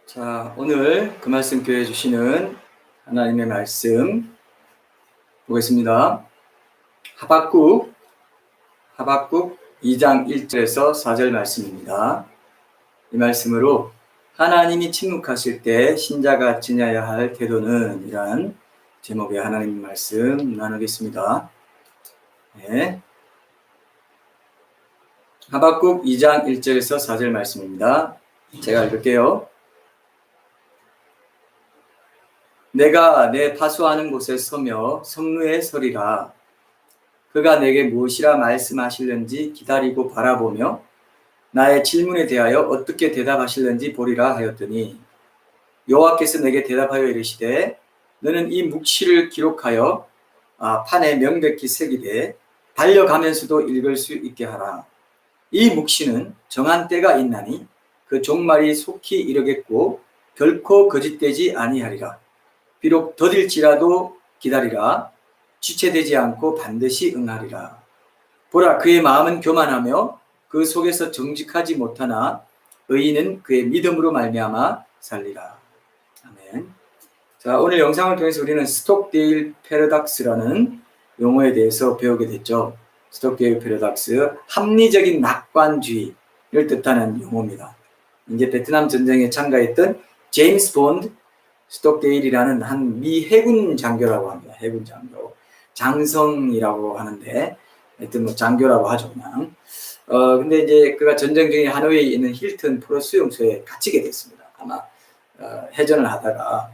자, 오늘 그 말씀 교회 주시는 하나님의 말씀 보겠습니다. 하박국 2장 1절에서 4절 말씀입니다. 이 말씀으로 하나님이 침묵하실 때 신자가 지녀야 할 태도는 이란 제목의 하나님 말씀 나누겠습니다. 네. 하박국 2장 1절에서 4절 말씀입니다. 제가 읽을게요. 내가 내 파수하는 곳에 서며 성루에 서리라. 그가 내게 무엇이라 말씀하실는지 기다리고 바라보며 나의 질문에 대하여 어떻게 대답하실는지 보리라 하였더니 여호와께서 내게 대답하여 이르시되 너는 이 묵시를 기록하여 판에 명백히 새기되 달려가면서도 읽을 수 있게 하라. 이 묵시는 정한 때가 있나니 그 종말이 속히 이르겠고 결코 거짓되지 아니하리라. 비록 더딜지라도 기다리라. 지체되지 않고 반드시 응하리라. 보라, 그의 마음은 교만하며 그 속에서 정직하지 못하나 의인은 그의 믿음으로 말미암아 살리라. 아멘. 자, 오늘 영상을 통해서 우리는 스톡데일 패러독스라는 용어에 대해서 배우게 됐죠. 스톡데일 패러독스, 합리적인 낙관주의를 뜻하는 용어입니다. 이제 베트남 전쟁에 참가했던 제임스 본드 스톡데일이라는 한 미 해군 장교라고 합니다. 해군 장교. 장성이라고 하는데, 하여튼 뭐 장교라고 하죠, 그냥. 근데 이제 그가 전쟁 중에 하노이에 있는 힐튼 포로 수용소에 갇히게 됐습니다. 아마, 해전을 하다가,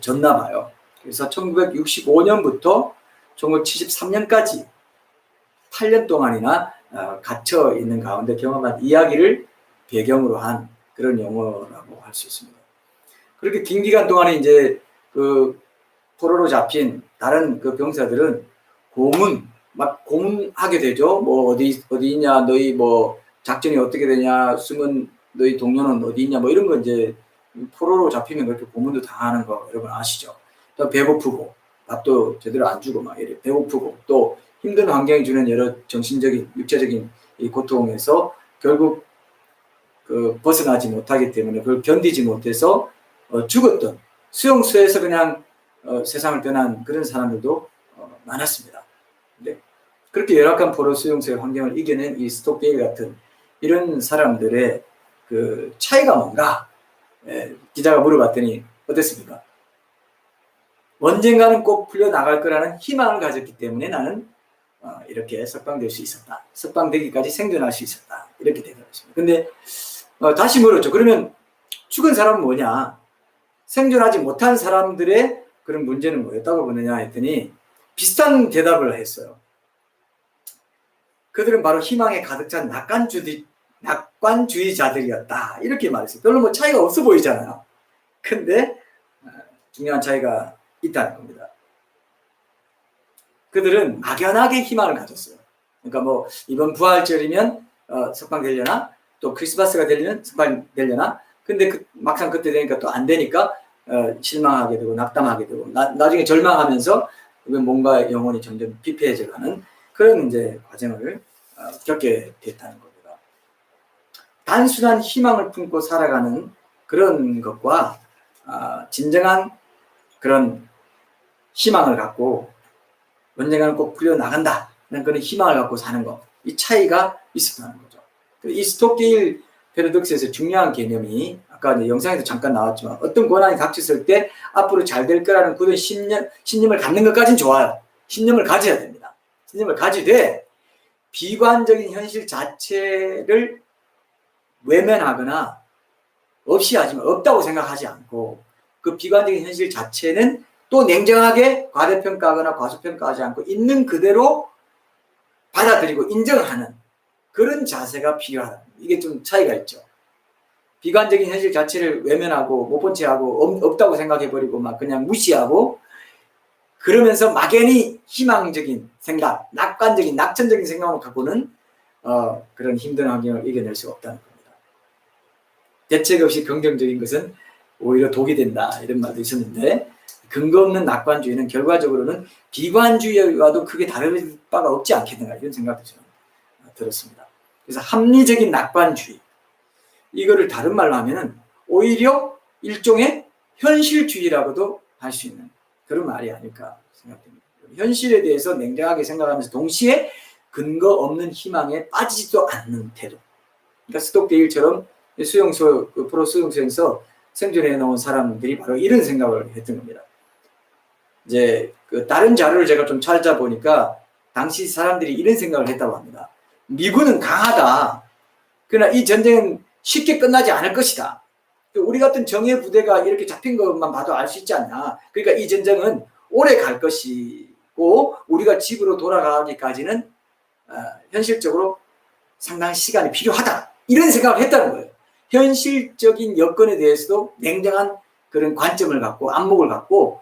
졌나 봐요. 그래서 1965년부터 1973년까지 8년 동안이나 갇혀 있는 가운데 경험한 이야기를 배경으로 한 그런 용어라고 할 수 있습니다. 그렇게 긴 기간 동안에 이제 포로로 잡힌 다른 그 병사들은 고문하게 되죠. 뭐 어디 있냐, 너희 뭐 작전이 어떻게 되냐, 숨은 너희 동료는 어디 있냐, 뭐 이런 거 이제 포로로 잡히면 그렇게 고문도 당하는 거 여러분 아시죠? 또 배고프고 밥도 제대로 안 주고 막 이래 배고프고 또 힘든 환경이 주는 여러 정신적인, 육체적인 이 고통에서 결국 벗어나지 못하기 때문에 그걸 견디지 못해서 죽었던 수용소에서 그냥 세상을 떠난 그런 사람들도 많았습니다. 네. 그렇게 열악한 포로 수용소의 환경을 이겨낸 이 스톡데일 같은 이런 사람들의 그 차이가 뭔가 기자가 물어봤더니 어땠습니까? 언젠가는 꼭 풀려나갈 거라는 희망을 가졌기 때문에 나는 이렇게 석방될 수 있었다. 석방되기까지 생존할 수 있었다. 이렇게 대답했습니다. 근데 다시 물었죠. 그러면 죽은 사람은 뭐냐? 생존하지 못한 사람들의 그런 문제는 뭐였다고 보느냐 했더니 비슷한 대답을 했어요. 그들은 바로 희망에 가득 찬 낙관주의자들이었다. 이렇게 말했어요. 별로 뭐 차이가 없어 보이잖아요. 근데 중요한 차이가 있다는 겁니다. 그들은 막연하게 희망을 가졌어요. 그러니까 뭐 이번 부활절이면 석방되려나? 또 크리스마스가 되려면 석방되려나? 근데 막상 그때 되니까 또 안 되니까 실망하게 되고 낙담하게 되고 나중에 절망하면서 뭔가 영혼이 점점 피폐해져가는 그런 이제 과정을 겪게 됐다는 겁니다. 단순한 희망을 품고 살아가는 그런 것과 진정한 그런 희망을 갖고 언젠가는 꼭 풀려나간다는 그런 희망을 갖고 사는 것, 이 차이가 있었다는 거죠. 이 스톡데일 패러독스에서 중요한 개념이 아까 이제 영상에도 잠깐 나왔지만 어떤 고난이 닥쳤을 때 앞으로 잘 될 거라는 굳은 신념을 갖는 것까지는 좋아요. 신념을 가져야 됩니다. 신념을 가지되 비관적인 현실 자체를 외면하거나 없다고 생각하지 않고 그 비관적인 현실 자체는 또 냉정하게 과대평가하거나 과소평가하지 않고 있는 그대로 받아들이고 인정하는 그런 자세가 필요하다. 이게 좀 차이가 있죠. 비관적인 현실 자체를 외면하고 못 본 채하고 없다고 생각해버리고 막 그냥 무시하고 그러면서 막연히 희망적인 생각, 낙관적인, 낙천적인 생각을 갖고는 그런 힘든 환경을 이겨낼 수가 없다는 겁니다. 대책 없이 긍정적인 것은 오히려 독이 된다 이런 말도 있었는데 근거 없는 낙관주의는 결과적으로는 비관주의와도 크게 다를 바가 없지 않겠는가 이런 생각도 저는 들었습니다. 그래서 합리적인 낙관주의 이거를 다른 말로 하면은 오히려 일종의 현실주의라고도 할 수 있는 그런 말이 아닐까 생각됩니다. 현실에 대해서 냉정하게 생각하면서 동시에 근거 없는 희망에 빠지지도 않는 태도. 그러니까 스톡데일처럼 수용소, 프로 수용소에서 생존해 놓은 사람들이 바로 이런 생각을 했던 겁니다. 이제 다른 자료를 제가 좀 찾아보니까 당시 사람들이 이런 생각을 했다고 합니다. 미군은 강하다. 그러나 이 전쟁은 쉽게 끝나지 않을 것이다. 우리 같은 정예 부대가 이렇게 잡힌 것만 봐도 알 수 있지 않나. 그러니까 이 전쟁은 오래 갈 것이고 우리가 집으로 돌아가기까지는 현실적으로 상당히 시간이 필요하다. 이런 생각을 했다는 거예요. 현실적인 여건에 대해서도 냉정한 그런 관점을 갖고 안목을 갖고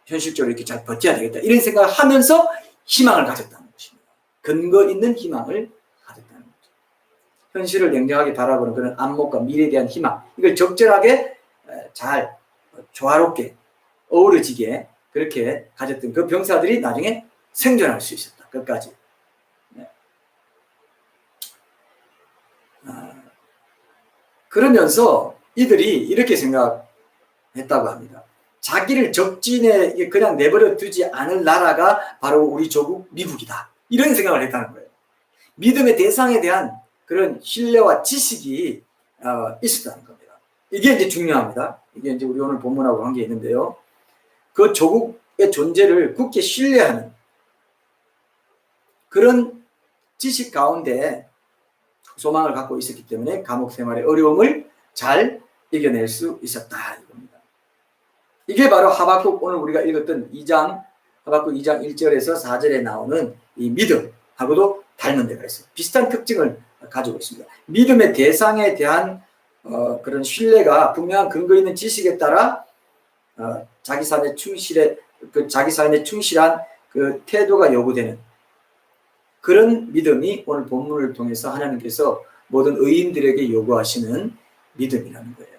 현실적으로 이렇게 잘 버텨야 되겠다. 이런 생각을 하면서 희망을 가졌다는 것입니다. 근거 있는 희망을 가졌다는 거죠. 현실을 냉정하게 바라보는 그런 안목과 미래에 대한 희망. 이걸 적절하게 잘 조화롭게 어우러지게 그렇게 가졌던 그 병사들이 나중에 생존할 수 있었다. 끝까지. 네. 그러면서 이들이 이렇게 생각했다고 합니다. 자기를 적진에 그냥 내버려 두지 않을 나라가 바로 우리 조국 미국이다. 이런 생각을 했다는 거예요. 믿음의 대상에 대한 그런 신뢰와 지식이 있었다는 겁니다. 이게 이제 중요합니다. 이게 이제 우리 오늘 본문하고 관계 있는데요. 그 조국의 존재를 굳게 신뢰하는 그런 지식 가운데 소망을 갖고 있었기 때문에 감옥 생활의 어려움을 잘 이겨낼 수 있었다 이겁니다. 이게 바로 하박국 오늘 우리가 읽었던 하박국 2장 1절에서 4절에 나오는 이 믿음하고도 닮은 데가 있어요. 비슷한 특징을 가지고 있습니다. 믿음의 대상에 대한 그런 신뢰가 분명한 근거 있는 지식에 따라 자기 삶에 충실한 그 태도가 요구되는 그런 믿음이 오늘 본문을 통해서 하나님께서 모든 의인들에게 요구하시는 믿음이라는 거예요.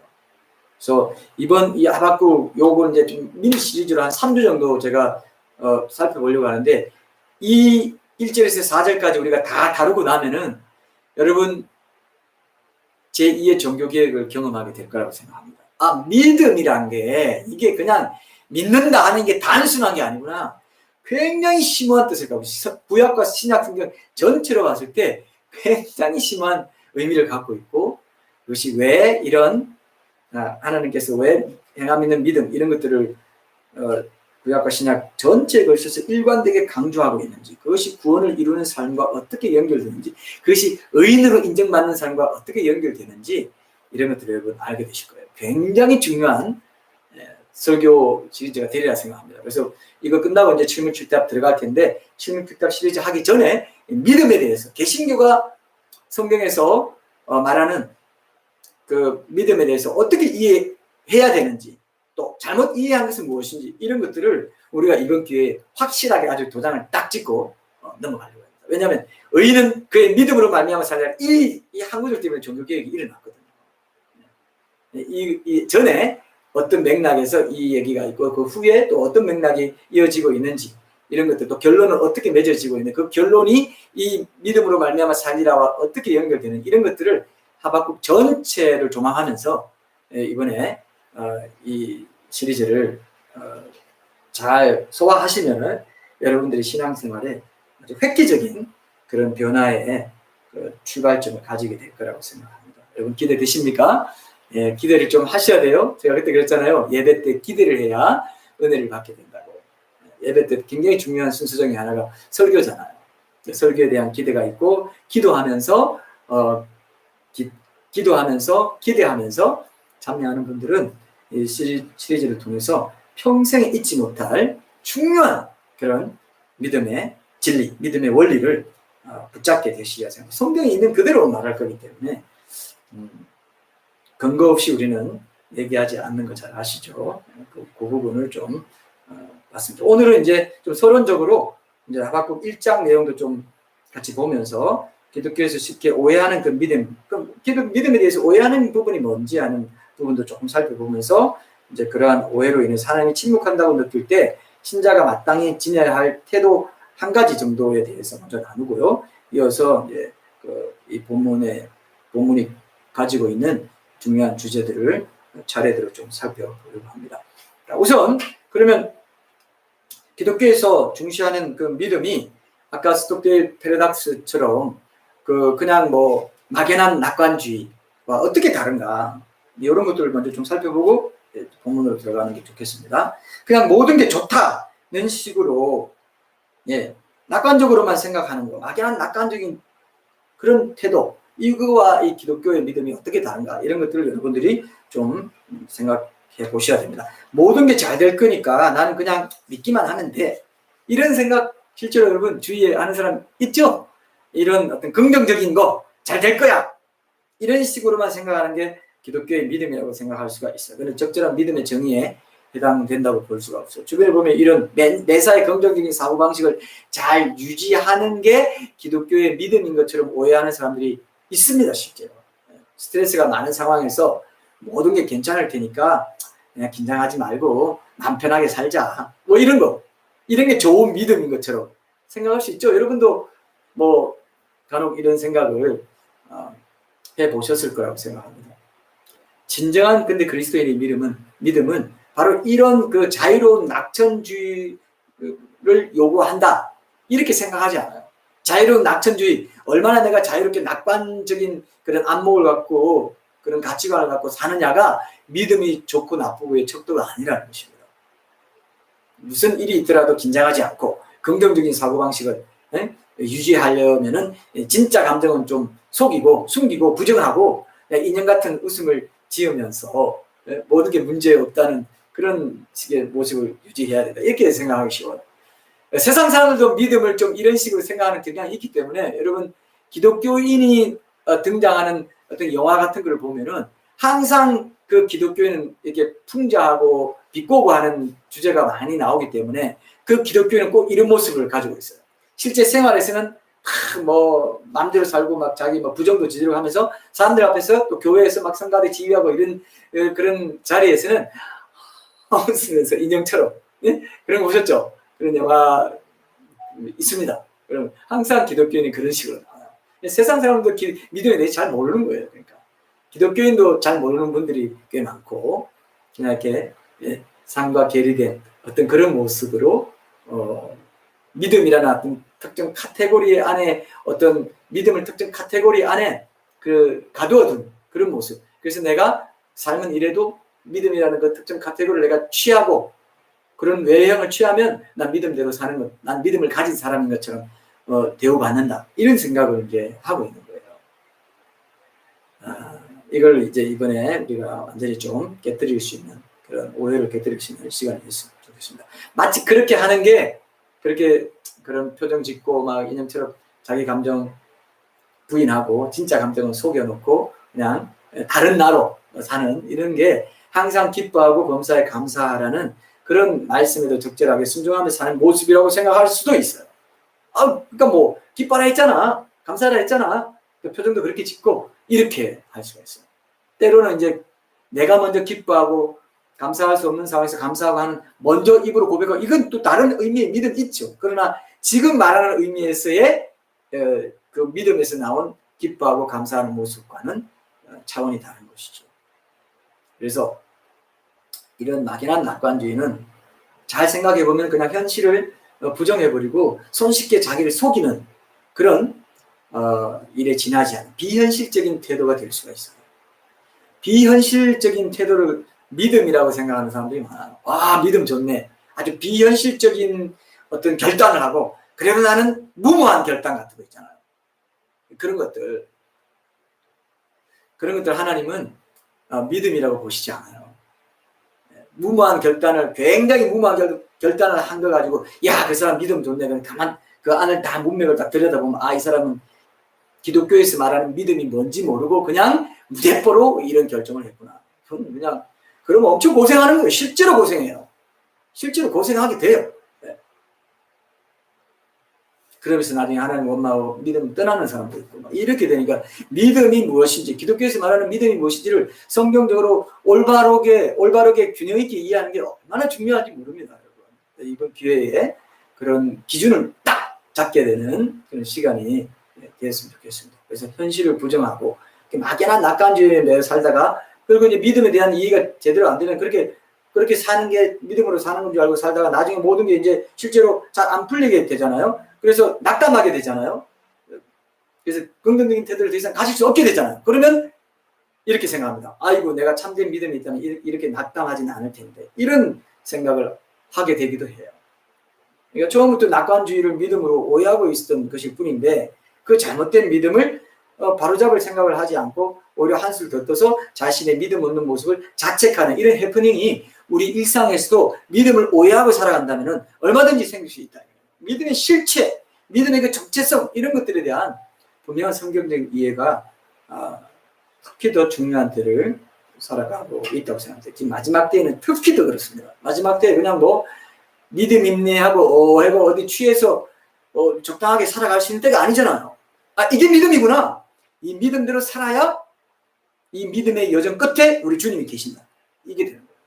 그래서 이번 이 하박국 요거는 이제 좀 미니 시리즈로 한 3주 정도 제가 살펴보려고 하는데 이 1절에서 4절까지 우리가 다 다루고 나면은 여러분 제2의 종교개혁을 경험하게 될 거라고 생각합니다. 믿음이란 게 이게 그냥 믿는다 하는 게 단순한 게 아니구나. 굉장히 심오한 뜻을 갖고 구약과 신약 성경 전체로 봤을 때 굉장히 심한 의미를 갖고 있고 그것이 왜 이런 하나님께서 왜 행함 있는 믿음 이런 것들을 구약과 신약 전체에 걸쳐서 일관되게 강조하고 있는지 그것이 구원을 이루는 삶과 어떻게 연결되는지 그것이 의인으로 인정받는 삶과 어떻게 연결되는지 이런 것들을 여러분 알게 되실 거예요. 굉장히 중요한 설교 시리즈가 되리라 생각합니다. 그래서 이거 끝나고 이제 7문7답 들어갈 텐데 7문7답 시리즈 하기 전에 믿음에 대해서 개신교가 성경에서 말하는 그 믿음에 대해서 어떻게 이해해야 되는지 또 잘못 이해한 것은 무엇인지 이런 것들을 우리가 이번 기회에 확실하게 아주 도장을 딱 찍고 넘어가려고 합니다. 왜냐하면 의인은 그의 믿음으로 말미암아 살리라 이 한 구절 때문에 종교개혁이 일어났거든요. 이 전에 어떤 맥락에서 이 얘기가 있고 그 후에 또 어떤 맥락이 이어지고 있는지 이런 것들 또 결론은 어떻게 맺어지고 있는 그 결론이 이 믿음으로 말미암아 살리라와 어떻게 연결되는 이런 것들을 하박국 전체를 조망하면서 이번에 이 시리즈를 잘 소화하시면은 여러분들의 신앙생활에 아주 획기적인 그런 변화의 그 출발점을 가지게 될 거라고 생각합니다. 여러분 기대되십니까? 예, 기대를 좀 하셔야 돼요. 제가 그때 그랬잖아요. 예배 때 기대를 해야 은혜를 받게 된다고. 예배 때 굉장히 중요한 순서 중에 하나가 설교잖아요. 설교에 대한 기대가 있고 기도하면서 기대하면서 참여하는 분들은 이 시리즈를 통해서 평생에 잊지 못할 중요한 그런 믿음의 진리, 믿음의 원리를 붙잡게 되시리라 생각합니다. 성경에 있는 그대로 말할 거기 때문에 근거 없이 우리는 얘기하지 않는 거 잘 아시죠? 그 부분을 좀 봤습니다. 오늘은 이제 좀 서론적으로 이제 하박국 1장 내용도 좀 같이 보면서 기독교에서 쉽게 오해하는 그 믿음, 믿음에 대해서 오해하는 부분이 뭔지 하는 부분도 조금 살펴보면서 이제 그러한 오해로 인해서 하나님이 침묵한다고 느낄 때 신자가 마땅히 지녀야 할 태도 한 가지 정도에 대해서 먼저 나누고요. 이어서 이제 이 본문이 가지고 있는 중요한 주제들을 차례대로 좀 살펴보려고 합니다. 우선 그러면 기독교에서 중시하는 그 믿음이 아까 스톡데일 패러닥스처럼 그냥 뭐 막연한 낙관주의와 어떻게 다른가, 이런 것들을 먼저 좀 살펴보고 본문으로 들어가는 게 좋겠습니다. 그냥 모든 게 좋다는 식으로 낙관적으로만 생각하는 거, 막연한 낙관적인 그런 태도, 이거와 이 기독교의 믿음이 어떻게 다른가, 이런 것들을 여러분들이 좀 생각해 보셔야 됩니다. 모든 게 잘 될 거니까 나는 그냥 믿기만 하면 돼, 이런 생각 실제로 여러분 주위에 아는 사람 있죠? 이런 어떤 긍정적인 거, 잘 될 거야, 이런 식으로만 생각하는 게 기독교의 믿음이라고 생각할 수가 있어요. 그런 적절한 믿음의 정의에 해당된다고 볼 수가 없어요. 주변에 보면 이런 매사에 긍정적인 사고방식을 잘 유지하는 게 기독교의 믿음인 것처럼 오해하는 사람들이 있습니다. 실제로 스트레스가 많은 상황에서 모든 게 괜찮을 테니까 그냥 긴장하지 말고 마음 편하게 살자, 뭐 이런 거, 이런 게 좋은 믿음인 것처럼 생각할 수 있죠. 여러분도 뭐 간혹 이런 생각을 해보셨을 거라고 생각합니다. 진정한 근데 그리스도인의 믿음은 바로 이런 그 자유로운 낙천주의를 요구한다, 이렇게 생각하지 않아요. 자유로운 낙천주의, 얼마나 내가 자유롭게 낙관적인 그런 안목을 갖고 그런 가치관을 갖고 사느냐가 믿음이 좋고 나쁘고의 척도가 아니라는 것입니다. 무슨 일이 있더라도 긴장하지 않고 긍정적인 사고방식을 유지하려면은 진짜 감정은 좀 속이고 숨기고 부정하고 인형 같은 웃음을 지으면서 모든 게 문제 없다는 그런 식의 모습을 유지해야 된다, 이렇게 생각하기 쉬워요. 세상 사람들도 믿음을 좀 이런 식으로 생각하는 경향이 있기 때문에 여러분 기독교인이 등장하는 어떤 영화 같은 걸 보면은 항상 그 기독교인은 이렇게 풍자하고 비꼬고 하는 주제가 많이 나오기 때문에 그 기독교인은 꼭 이런 모습을 가지고 있어요. 실제 생활에서는 뭐 마음대로 살고 막 자기 뭐 부정도 지지고 하면서 사람들 앞에서 또 교회에서 막 성가대 지휘하고 이런 그런 자리에서는 웃으면서 인형처럼, 그런 거 보셨죠? 그런 영화 있습니다. 그럼 항상 기독교인이 그런 식으로 나와요. 세상 사람도 믿음에 대해서 잘 모르는 거예요. 그러니까 기독교인도 잘 모르는 분들이 꽤 많고 그냥 이렇게 삶과 괴리된 어떤 그런 모습으로 믿음이라는 어떤 특정 카테고리 안에, 어떤 믿음을 특정 카테고리 안에 가두어둔 그런 모습. 그래서 내가 삶은 이래도 믿음이라는 그 특정 카테고리를 내가 취하고 그런 외형을 취하면 난 믿음대로 사는 것, 난 믿음을 가진 사람인 것처럼 대우받는다, 이런 생각을 이제 하고 있는 거예요. 이걸 이제 이번에 우리가 완전히 좀 깨뜨릴 수 있는, 그런 오해를 깨뜨릴 수 있는 시간이 됐으면 좋겠습니다. 마치 그렇게 하는 게, 그렇게 그런 표정 짓고 막 인형처럼 자기 감정 부인하고 진짜 감정은 속여놓고 그냥 다른 나로 사는, 이런 게 항상 기뻐하고 범사에 감사하라는 그런 말씀에도 적절하게 순종하며 사는 모습이라고 생각할 수도 있어요. 그러니까 뭐 기뻐라 했잖아, 감사라 했잖아, 그 표정도 그렇게 짓고 이렇게 할 수가 있어요. 때로는 이제 내가 먼저 기뻐하고 감사할 수 없는 상황에서 감사하고 하는, 먼저 입으로 고백하고, 이건 또 다른 의미의 믿음 있죠. 그러나 지금 말하는 의미에서의 그 믿음에서 나온 기뻐하고 감사하는 모습과는 차원이 다른 것이죠. 그래서 이런 막연한 낙관주의는 잘 생각해보면 그냥 현실을 부정해버리고 손쉽게 자기를 속이는 그런 일에 지나지 않은 비현실적인 태도가 될 수가 있어요. 비현실적인 태도를 믿음이라고 생각하는 사람들이 많아요. 와, 믿음 좋네. 아주 비현실적인 어떤 결단을 하고, 그래도 나는 무모한 결단 같은 거 있잖아요. 그런 것들 하나님은 믿음이라고 보시지 않아요. 무모한 결단을, 굉장히 무모한 결단을 한 거 가지고, 야, 그 사람 믿음 좋네. 그럼 가만 그 안을 다 문맥을 다 들여다보면, 이 사람은 기독교에서 말하는 믿음이 뭔지 모르고 그냥 무대뽀로 이런 결정을 했구나. 그냥 그러면 엄청 고생하는 거예요. 실제로 고생해요. 실제로 고생하게 돼요. 그러면서 나중에 하나님 원망하고 믿음 떠나는 사람도 있고, 이렇게 되니까 믿음이 무엇인지, 기독교에서 말하는 믿음이 무엇인지를 성경적으로 올바르게 균형 있게 이해하는 게 얼마나 중요한지 모릅니다, 여러분. 이번 기회에 그런 기준을 딱 잡게 되는 그런 시간이 되었으면 좋겠습니다. 그래서 현실을 부정하고 막연한 낙관주의에 매여 살다가 그리고 이제 믿음에 대한 이해가 제대로 안 되면 그렇게 사는 게 믿음으로 사는 건 줄 알고 살다가 나중에 모든 게 이제 실제로 잘 안 풀리게 되잖아요. 그래서 낙담하게 되잖아요. 그래서 긍정적인 태도를 더 이상 가질 수 없게 되잖아요. 그러면 이렇게 생각합니다. 아이고, 내가 참된 믿음이 있다면 이렇게 낙담하지는 않을 텐데. 이런 생각을 하게 되기도 해요. 그러니까 처음부터 낙관주의를 믿음으로 오해하고 있었던 것일 뿐인데, 그 잘못된 믿음을 바로잡을 생각을 하지 않고 오히려 한술 더 떠서 자신의 믿음 없는 모습을 자책하는 이런 해프닝이 우리 일상에서도 믿음을 오해하고 살아간다면 얼마든지 생길 수 있다. 믿음의 실체, 믿음의 그 정체성, 이런 것들에 대한 분명한 성경적 이해가 특히 더 중요한 때를 살아가고 있다고 생각합니다. 지금 마지막 때에는 특히 더 그렇습니다. 마지막 때에 그냥 뭐 믿음 인내하고 해고 어디 취해서 적당하게 살아갈 수 있는 때가 아니잖아요. 이게 믿음이구나. 이 믿음대로 살아야 이 믿음의 여정 끝에 우리 주님이 계신다. 이게 되는 거예요.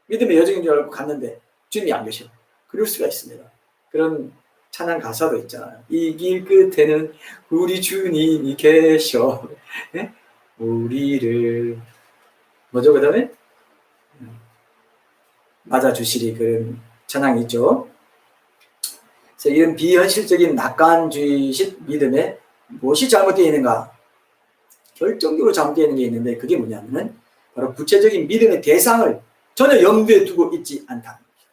믿음의 여정인 줄 알고 갔는데 주님이 안 계셔. 그럴 수가 있습니다. 그런 찬양 가사도 있잖아요. 이 길 끝에는 우리 주님이 계셔. 네? 우리를 뭐죠 그 다음에? 맞아주시리, 그런 찬양이 있죠. 그래서 이런 비현실적인 낙관주의식 믿음에 무엇이 잘못되어 있는가? 결정적으로 잘못되어 있는 게 있는데, 그게 뭐냐면은 바로 구체적인 믿음의 대상을 전혀 염두에 두고 있지 않다는 거죠.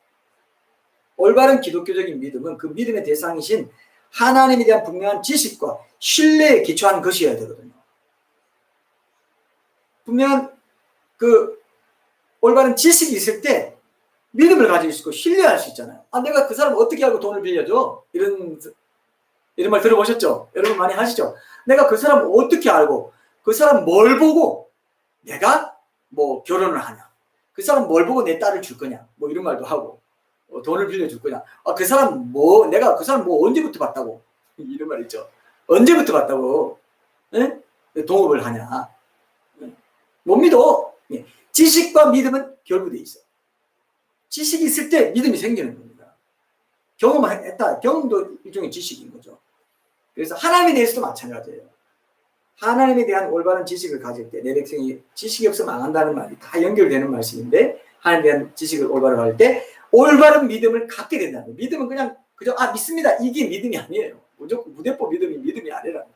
올바른 기독교적인 믿음은 그 믿음의 대상이신 하나님에 대한 분명한 지식과 신뢰에 기초한 것이어야 되거든요. 분명한 그 올바른 지식이 있을 때 믿음을 가지고 있고 신뢰할 수 있잖아요. 내가 그 사람 어떻게 알고 돈을 빌려줘? 이런 말 들어보셨죠? 여러분 많이 하시죠? 내가 그 사람 어떻게 알고, 그 사람 뭘 보고 내가 뭐 결혼을 하냐? 그 사람 뭘 보고 내 딸을 줄 거냐? 뭐 이런 말도 하고, 돈을 빌려줄 거냐? 그 사람 뭐, 내가 그 사람 뭐 언제부터 봤다고? 이런 말 있죠. 언제부터 봤다고? 네? 동업을 하냐? 못 믿어. 지식과 믿음은 결부돼 있어. 지식이 있을 때 믿음이 생기는 겁니다. 경험을 했다. 경험도 일종의 지식인 거죠. 그래서 하나님에 대해서도 마찬가지예요. 하나님에 대한 올바른 지식을 가질 때, 내 백성이 지식이 없으면 망한다는 말이 다 연결되는 말씀인데, 하나님에 대한 지식을 올바로 가질 때 올바른 믿음을 갖게 된다는 거예요. 믿음은 그저 믿습니다, 이게 믿음이 아니에요. 무조건 무대포 믿음이 아니라는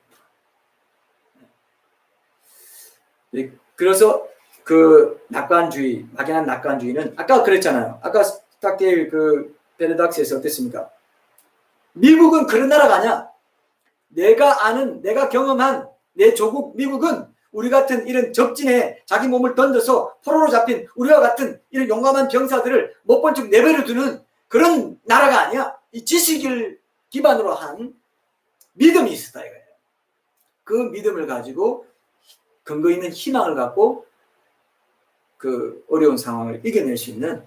거예요. 그래서 그 낙관주의, 막연한 낙관주의는 아까 그랬잖아요. 아까 스탁데일 그 패러닥스에서 어땠습니까? 미국은 그런 나라가 아니야. 내가 아는, 내가 경험한 내 조국 미국은 우리 같은 이런 적진에 자기 몸을 던져서 포로로 잡힌 우리와 같은 이런 용감한 병사들을 못 본 척 내버려 두는 그런 나라가 아니야. 이 지식을 기반으로 한 믿음이 있었다 이거예요. 그 믿음을 가지고 근거 있는 희망을 갖고 그 어려운 상황을 이겨낼 수 있는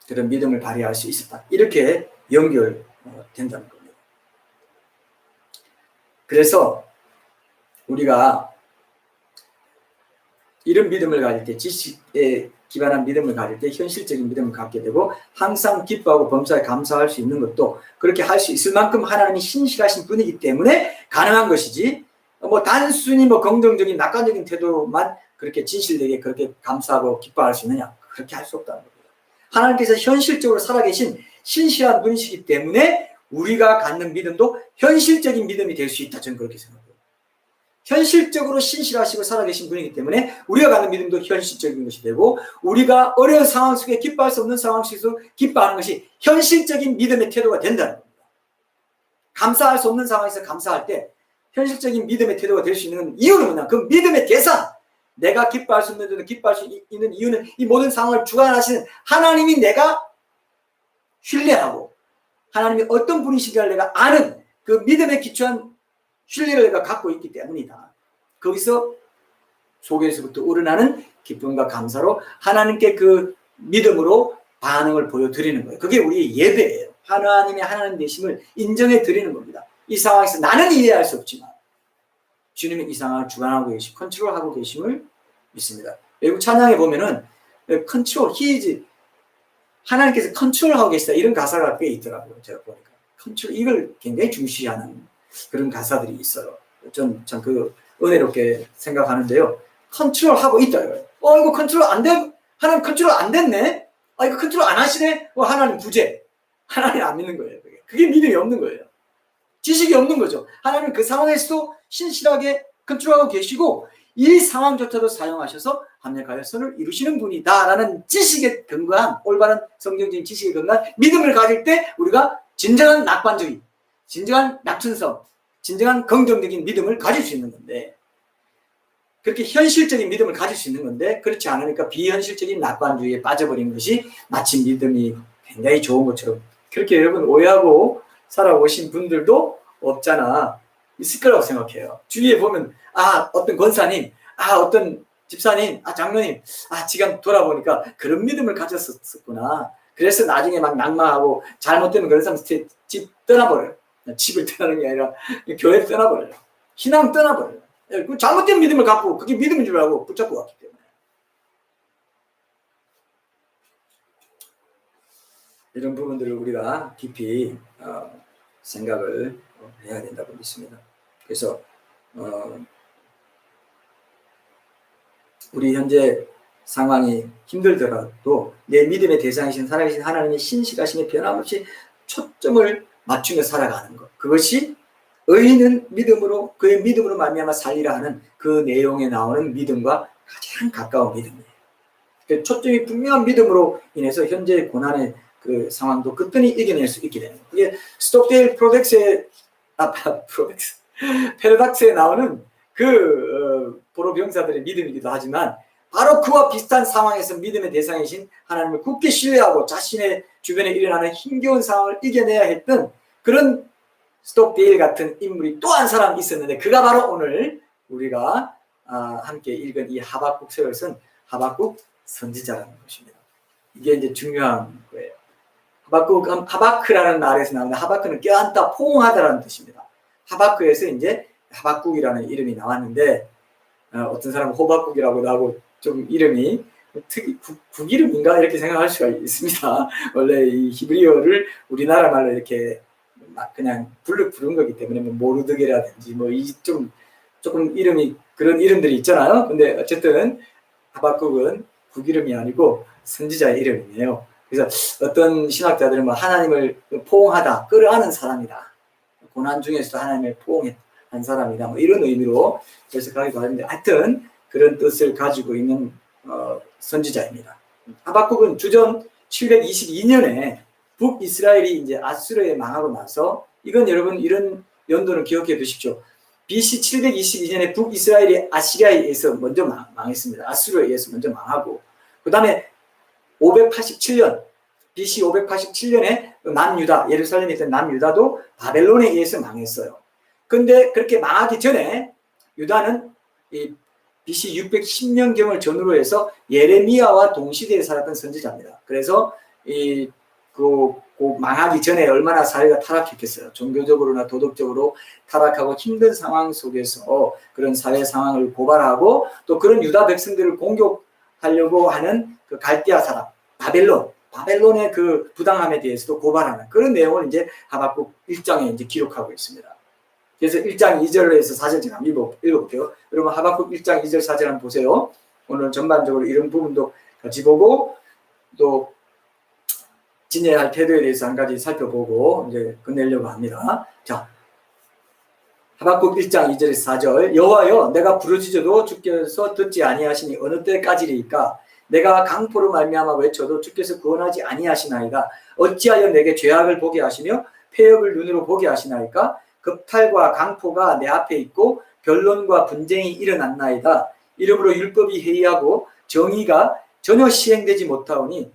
그런 믿음을 발휘할 수 있었다. 이렇게 연결된다는 겁니다. 그래서 우리가 이런 믿음을 가질 때, 지식에 기반한 믿음을 가질 때 현실적인 믿음을 갖게 되고, 항상 기뻐하고 범사에 감사할 수 있는 것도 그렇게 할 수 있을 만큼 하나님이 신실하신 분이기 때문에 가능한 것이지, 단순히 긍정적인 낙관적인 태도로만 그렇게 진실되게 그렇게 감사하고 기뻐할 수 있느냐? 그렇게 할 수 없다는 겁니다. 하나님께서 현실적으로 살아계신 신실한 분이시기 때문에 우리가 갖는 믿음도 현실적인 믿음이 될 수 있다. 저는 그렇게 생각해요. 현실적으로 신실하시고 살아계신 분이기 때문에 우리가 갖는 믿음도 현실적인 것이 되고, 우리가 어려운 상황 속에 기뻐할 수 없는 상황 속에서 기뻐하는 것이 현실적인 믿음의 태도가 된다는 겁니다. 감사할 수 없는 상황에서 감사할 때 현실적인 믿음의 태도가 될 수 있는 이유는 뭐냐? 그 믿음의 대상, 내가 기뻐할 수 없는 데도 기뻐할 수 있는 이유는 이 모든 상황을 주관하시는 하나님이 내가 신뢰하고, 하나님이 어떤 분이신가를 내가 아는 그 믿음에 기초한 신뢰를 내가 갖고 있기 때문이다. 거기서 속에서부터 우러나는 기쁨과 감사로 하나님께 그 믿음으로 반응을 보여드리는 거예요. 그게 우리의 예배예요. 하나님의 하나님 되심을 인정해 드리는 겁니다. 이 상황에서 나는 이해할 수 없지만 주님이 이 상황을 주관하고 계시고 컨트롤하고 계심을 믿습니다. 외국 찬양에 보면은 컨트롤, 하나님께서 컨트롤하고 계시다, 이런 가사가 꽤 있더라고요. 제가 보니까 컨트롤, 이걸 굉장히 중시하는 그런 가사들이 있어요. 전 참 그 은혜롭게 생각하는데요. 컨트롤하고 있다 이거예요. 이거 컨트롤 안 돼? 하나님 컨트롤 안 됐네? 이거 컨트롤 안 하시네? 하나님 부재. 하나님 안 믿는 거예요. 그게 믿음이 없는 거예요. 지식이 없는 거죠. 하나님 그 상황에서도 신실하게 컨트롤하고 계시고 이 상황조차도 사용하셔서 합력하여 선을 이루시는 분이다라는 지식에 근거한 올바른 성경적인 지식에 근거한 믿음을 가질 때 우리가 진정한 낙관주의, 진정한 낙천성, 진정한 긍정적인 믿음을 가질 수 있는 건데 그렇게 현실적인 믿음을 가질 수 있는 건데 그렇지 않으니까 비현실적인 낙관주의에 빠져버린 것이 마치 믿음이 굉장히 좋은 것처럼 그렇게 여러분 오해하고 살아오신 분들도 없잖아. 있을 거라고 생각해요. 주위에 보면 어떤 권사님, 어떤 집사님, 장로님, 지금 돌아보니까 그런 믿음을 가졌었구나. 그래서 나중에 막 낙마하고 잘못되면 그런 사람 집 떠나버려요. 집을 떠나는 게 아니라 교회 떠나버려요. 신앙 떠나버려요. 잘못된 믿음을 갖고 그게 믿음인 줄 알고 붙잡고 왔기 때문에. 이런 부분들을 우리가 깊이 생각을 해야 된다고 믿습니다. 그래서 우리 현재 상황이 힘들더라도 내 믿음의 대상이신 살아계신 하나님의 신실하심에 변함없이 초점을 맞추며 살아가는 것. 그것이 의인은 믿음으로 그의 믿음으로 말미암아 살리라 하는 그 내용에 나오는 믿음과 가장 가까운 믿음이에요. 초점이 분명한 믿음으로 인해서 현재의 고난의 그 상황도 끝까지 이겨낼 수 있게 되는 거예요. 이게 스톡데일 패러닥스에 나오는 그 포로 병사들의 믿음이기도 하지만 바로 그와 비슷한 상황에서 믿음의 대상이신 하나님을 굳게 신뢰하고 자신의 주변에 일어나는 힘겨운 상황을 이겨내야 했던 그런 스톡데일 같은 인물이 또 한 사람 있었는데 그가 바로 오늘 우리가 함께 읽은 이 하박국서를 쓴 하박국 선지자라는 것입니다. 이게 이제 중요한 거예요. 하바크라는 말에서 나오는데 하바크는 껴안다, 포옹하다라는 뜻입니다. 하바크에서 이제 하박국이라는 이름이 나왔는데 어떤 사람은 호박국이라고도 하고 좀 이름이 국 이름인가 이렇게 생각할 수가 있습니다. 원래 이 히브리어를 우리나라 말로 이렇게 막 그냥 부른 거기 때문에 뭐 모르드게라든지 뭐 이 조금 이름이 그런 이름들이 있잖아요. 근데 어쨌든 하박국은 국 이름이 아니고 선지자의 이름이에요. 그래서 어떤 신학자들은 뭐 하나님을 포옹하다, 끌어안은 사람이다. 고난 중에서도 하나님을 포옹한 사람이다. 뭐 이런 의미로 해석하기도 하는데 하여튼 그런 뜻을 가지고 있는 선지자입니다. 하박국은 주전 722년에 북이스라엘이 이제 아수르에 망하고 나서 이건 여러분 이런 연도는 기억해 두십시오. BC 722년에 북이스라엘이 아시리아에 의해서 먼저 망했습니다. 아수르에 의해서 먼저 망하고 그 다음에 587년 BC 587년에 남유다 예루살렘에 있던 남유다도 바벨론에 의해서 망했어요. 근데 그렇게 망하기 전에 유다는 이 BC 610년경을 전후로 해서 예레미야와 동시대에 살았던 선지자입니다. 그래서 그 망하기 전에 얼마나 사회가 타락했겠어요. 종교적으로나 도덕적으로 타락하고 힘든 상황 속에서 그런 사회 상황을 고발하고 또 그런 유다 백성들을 공격하려고 하는 그 갈대아 사람 바벨론의 그 부당함에 대해서도 고발하는 그런 내용을 이제 하박국 1장에 이제 기록하고 있습니다. 그래서 1장 2절에서 4절 한번 읽어볼게요. 여러분 하박국 1장 2절 4절 한번 보세요. 오늘 전반적으로 이런 부분도 같이 보고 또 지내야 할 태도에 대해서 한 가지 살펴보고 이제 끝내려고 합니다. 자, 하박국 1장 2절에서 4절 여호와여 내가 부르짖어도 주께서 듣지 아니하시니 어느 때까지리이까 내가 강포로 말미암아 외쳐도 주께서 구원하지 아니하시나이다. 어찌하여 내게 죄악을 보게 하시며 폐역을 눈으로 보게 하시나이까 급탈과 강포가 내 앞에 있고 변론과 분쟁이 일어났나이다. 이러므로 율법이 해이하고 정의가 전혀 시행되지 못하오니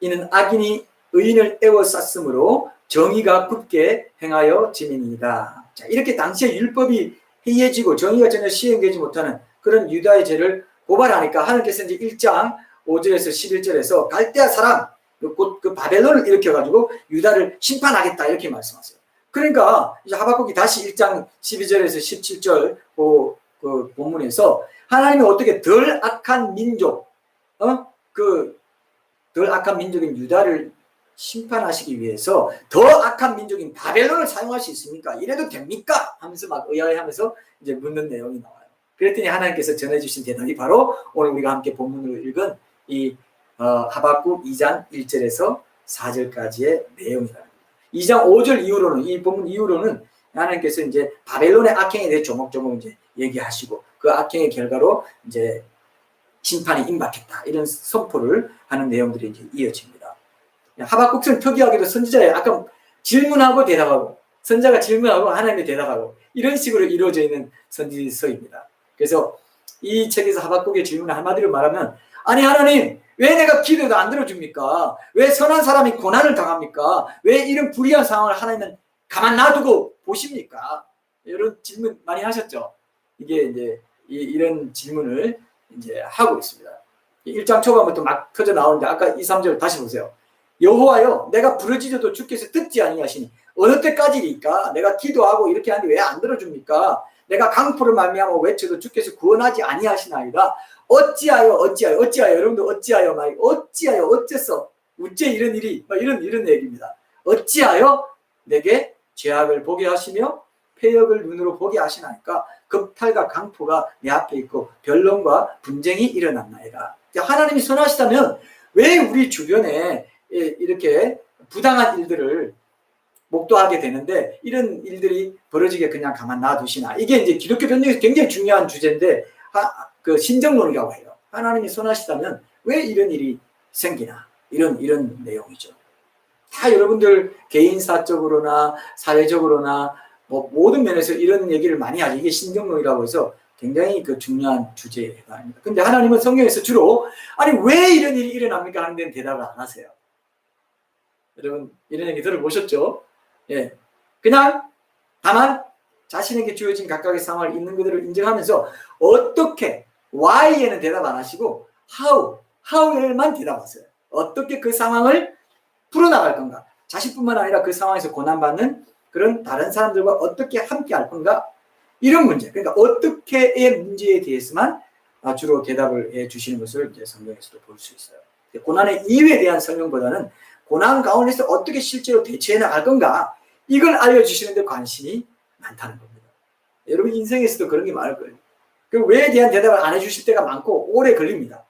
이는 악인이 의인을 애워쌌으므로 정의가 굳게 행하여 지민이다. 자, 이렇게 당시에 율법이 해이해지고 정의가 전혀 시행되지 못하는 그런 유다의 죄를 고발하니까 하나님께서 이제 1장 5절에서 11절에서 갈대아 사람 곧 그 바벨론을 일으켜가지고 유다를 심판하겠다 이렇게 말씀하세요. 그러니까 이제 하박국이 다시 1장 12절에서 17절 그 본문에서 하나님이 어떻게 덜 악한 민족, 덜 악한 민족인 유다를 심판하시기 위해서 더 악한 민족인 바벨론을 사용할 수 있습니까? 이래도 됩니까? 하면서 막 의아해하면서 이제 묻는 내용이 나와요. 그랬더니 하나님께서 전해주신 대답이 바로 오늘 우리가 함께 본문으로 읽은 이 하박국 2장 1절에서 4절까지의 내용이다. 2장 5절 이후로는, 이 본문 이후로는 하나님께서 이제 바벨론의 악행에 대해 조목조목 이제 얘기하시고 그 악행의 결과로 이제 심판이 임박했다, 이런 선포를 하는 내용들이 이제 이어집니다. 하박국서는 특이하게도 선지자의 아까 질문하고 대답하고, 선자가 질문하고 하나님이 대답하고, 이런 식으로 이루어져 있는 선지서입니다. 그래서 이 책에서 하박국의 질문을 한마디로 말하면, 아니 하나님, 왜 내가 기도도 안 들어줍니까? 왜 선한 사람이 고난을 당합니까? 왜 이런 불의한 상황을 하나님은 가만 놔두고 보십니까? 이런 질문 많이 하셨죠. 이게 이제 이런 질문을 이제 하고 있습니다. 1장 초반부터 막 터져 나오는데 아까 2, 3절 다시 보세요. 여호와여, 내가 부르짖어도 주께서 듣지 아니하시니 어느 때까지니까? 내가 기도하고 이렇게 하는데 왜 안 들어줍니까? 내가 강포를 말미암아 외쳐도 주께서 구원하지 아니하시나이다. 어찌하여 여러분들 어찌하여 말 어찌하여 어째서 우째 이런 일이 이런 얘기입니다. 어찌하여 내게 죄악을 보게 하시며 패역을 눈으로 보게 하시나이까? 겁탈과 강포가 내 앞에 있고 변론과 분쟁이 일어났나이다. 하나님이 선하시다면 왜 우리 주변에 이렇게 부당한 일들을 목도하게 되는데 이런 일들이 벌어지게 그냥 가만 놔두시나? 이게 이제 기독교 변증에서 굉장히 중요한 주제인데 그 신정론이라고 해요. 하나님이 선하시다면 왜 이런 일이 생기나? 이런 내용이죠. 다 여러분들 개인사적으로나 사회적으로나 뭐 모든 면에서 이런 얘기를 많이 하죠. 이게 신정론이라고 해서 굉장히 그 중요한 주제에 해당합니다. 근데 하나님은 성경에서 주로 아니 왜 이런 일이 일어납니까 하는 데는 대답을 안 하세요. 여러분 이런 얘기 들어보셨죠? 예, 그냥 다만 자신에게 주어진 각각의 상황을 있는 그대로 인정하면서 어떻게 why에는 대답 안 하시고 how에만 대답하세요. 어떻게 그 상황을 풀어나갈 건가? 자신뿐만 아니라 그 상황에서 고난받는 그런 다른 사람들과 어떻게 함께 할 건가? 이런 문제. 그러니까 어떻게의 문제에 대해서만 주로 대답을 해 주시는 것을 이제 성경에서도 볼 수 있어요. 고난의 이유에 대한 설명보다는 고난 가운데서 어떻게 실제로 대처해 나갈 건가? 이걸 알려주시는 데 관심이 많다는 겁니다. 여러분 인생에서도 그런 게 많을 거예요. 그 왜에 대한 대답을 안 해주실 때가 많고 오래 걸립니다.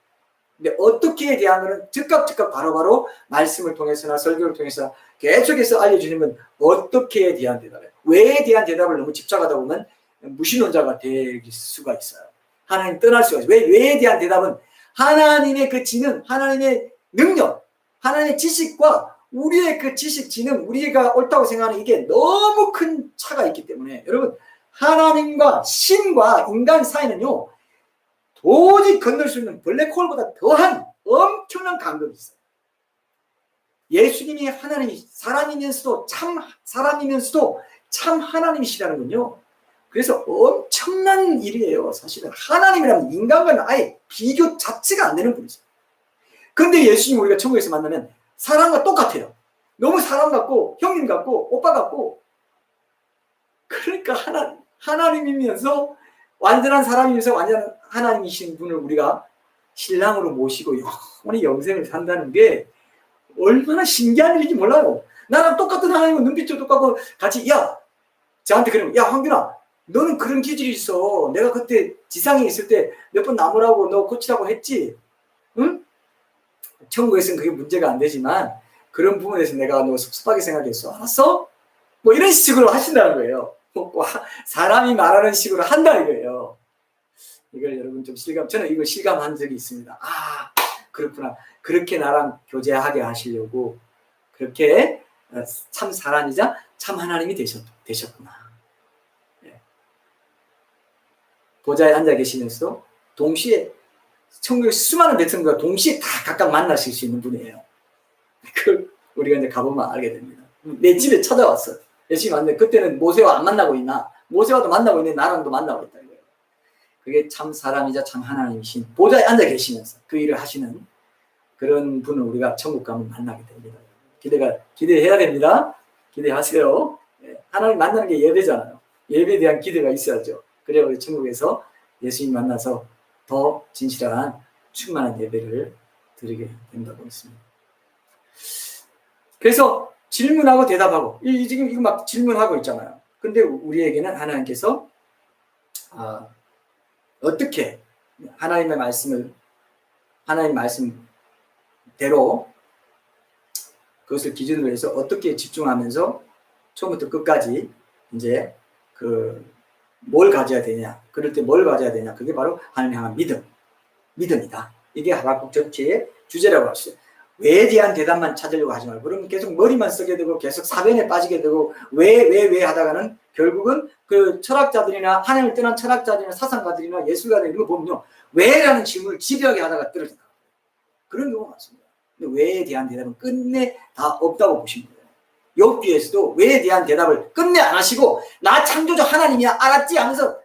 근데 어떻게에 대한 거는 즉각 바로바로 말씀을 통해서나 설교를 통해서 계속해서 알려주는 건 어떻게에 대한 대답이에요. 왜에 대한 대답을 너무 집착하다 보면 무신론자가 될 수가 있어요. 하나님 떠날 수가 있어요. 왜에 대한 대답은 하나님의 그 지능, 하나님의 능력, 하나님의 지식과 우리의 그 지식, 지능, 우리가 옳다고 생각하는 이게 너무 큰 차가 있기 때문에 여러분 하나님과 신과 인간 사이는요 도저히 건널 수 있는 블랙홀보다 더한 엄청난 간격이 있어요. 예수님이 하나님이 사람이면서도 참 하나님이시라는군요. 그래서 엄청난 일이에요. 사실은 하나님이라면 인간과는 아예 비교 자체가 안 되는 분이죠. 근데 예수님 우리가 천국에서 만나면 사람과 똑같아요. 너무 사람 같고 형님 같고 오빠 같고 그러니까 하나님이면서 완전한 사람이면서 완전한 하나님이신 분을 우리가 신랑으로 모시고 영원히 영생을 산다는 게 얼마나 신기한 일인지 몰라요. 나랑 똑같은 하나님은 눈빛도 똑같고 같이 저한테 그러면 황균아 너는 그런 기질이 있어. 내가 그때 지상에 있을 때 몇 번 나무라고 너 고치라고 했지. 응? 천국에서는 그게 문제가 안 되지만 그런 부분에서 내가 너 섭섭하게 생각했어. 알았어? 뭐 이런 식으로 하신다는 거예요. 사람이 말하는 식으로 한다 이거예요. 이걸 여러분 좀 저는 이걸 실감한 적이 있습니다. 그렇구나. 그렇게 나랑 교제하게 하시려고 그렇게 참 사람이자 참 하나님이 되셨구나. 예. 보좌에 앉아 계시면서 동시에 천국의 수많은 백성과 동시에 다 각각 만나실 수 있는 분이에요. 그걸 우리가 이제 가보면 알게 됩니다. 내 집에 찾아왔어요. 열심히 만났는데 그때는 모세와 안 만나고 있나? 모세와도 만나고 있는데 나랑도 만나고 있다 이거예요. 그게 참 사람이자 참 하나님이신 보좌에 앉아 계시면서 그 일을 하시는 그런 분을 우리가 천국 가면 만나게 됩니다. 기대해야 됩니다. 기대하세요. 하나님 만나는 게 예배잖아요. 예배에 대한 기대가 있어야죠. 그래야 우리 천국에서 예수님 만나서 더 진실한 충만한 예배를 드리게 된다고 했습니다. 그래서 질문하고 대답하고 지금 이거 막 질문하고 있잖아요. 근데 우리에게는 하나님께서 어떻게 하나님의 말씀을 하나님 말씀대로 그것을 기준으로 해서 어떻게 집중하면서 처음부터 끝까지 이제 뭘 가져야 되냐, 그럴 때 뭘 가져야 되냐, 그게 바로 하나님 향한 믿음이다. 이게 하박국 전체의 주제라고 할 수 있어요. 왜에 대한 대답만 찾으려고 하지 말고, 그러면 계속 머리만 쓰게 되고 계속 사변에 빠지게 되고 왜 하다가는 결국은 그 철학자들이나 하나님을 떠난 철학자들이나 사상가들이나 예술가들 이런 거 보면요, 왜라는 질문을 집요하게 하다가 떨어진다. 그런 경우가 많습니다. 근데 왜에 대한 대답은 끝내 다 없다고 보시면 돼요. 욥기에서도 왜에 대한 대답을 끝내 안 하시고 나 창조주 하나님이야 알았지 하면서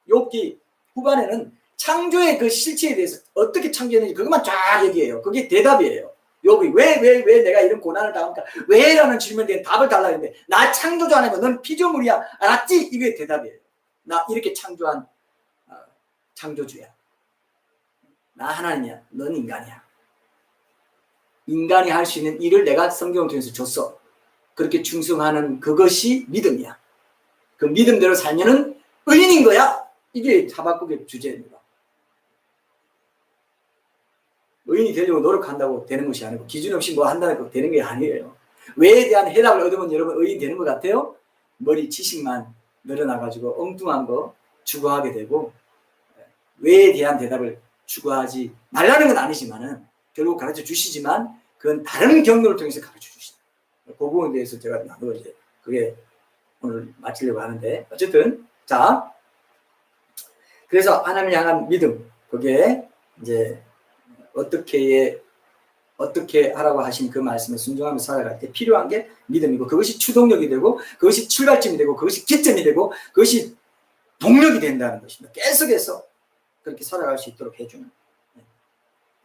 욥기 후반에는 창조의 그 실체에 대해서 어떻게 창조했는지 그것만 쫙 얘기해요. 그게 대답이에요. 욥이 왜 내가 이런 고난을 당할까? 왜라는 질문에 대한 답을 달라 했는데 나 창조주 하나님은 넌 피조물이야 알았지? 이게 대답이에요. 나 이렇게 창조한 창조주야. 나 하나님이야. 넌 인간이야. 인간이 할 수 있는 일을 내가 성경을 통해서 줬어. 그렇게 충성하는 그것이 믿음이야. 그 믿음대로 살면은 의인인 거야. 이게 하박국의 주제입니다. 의인이 되려고 노력한다고 되는 것이 아니고 기준 없이 뭐 한다고 되는 게 아니에요. 왜에 대한 해답을 얻으면 여러분 의인 되는 것 같아요? 머리 지식만 늘어나가지고 엉뚱한 거 추구하게 되고, 왜에 대한 대답을 추구하지 말라는 건 아니지만은 결국 가르쳐 주시지만 그건 다른 경로를 통해서 가르쳐 주시다. 그 부분에 대해서 제가 나도 이제 그게 오늘 마치려고 하는데, 어쨌든 자, 그래서 하나님을 향한 믿음, 그게 이제 어떻게 하라고 하신 그 말씀에 순종하며 살아갈 때 필요한 게 믿음이고, 그것이 추동력이 되고 그것이 출발점이 되고 그것이 기점이 되고 그것이 동력이 된다는 것입니다. 계속해서 그렇게 살아갈 수 있도록 해주는,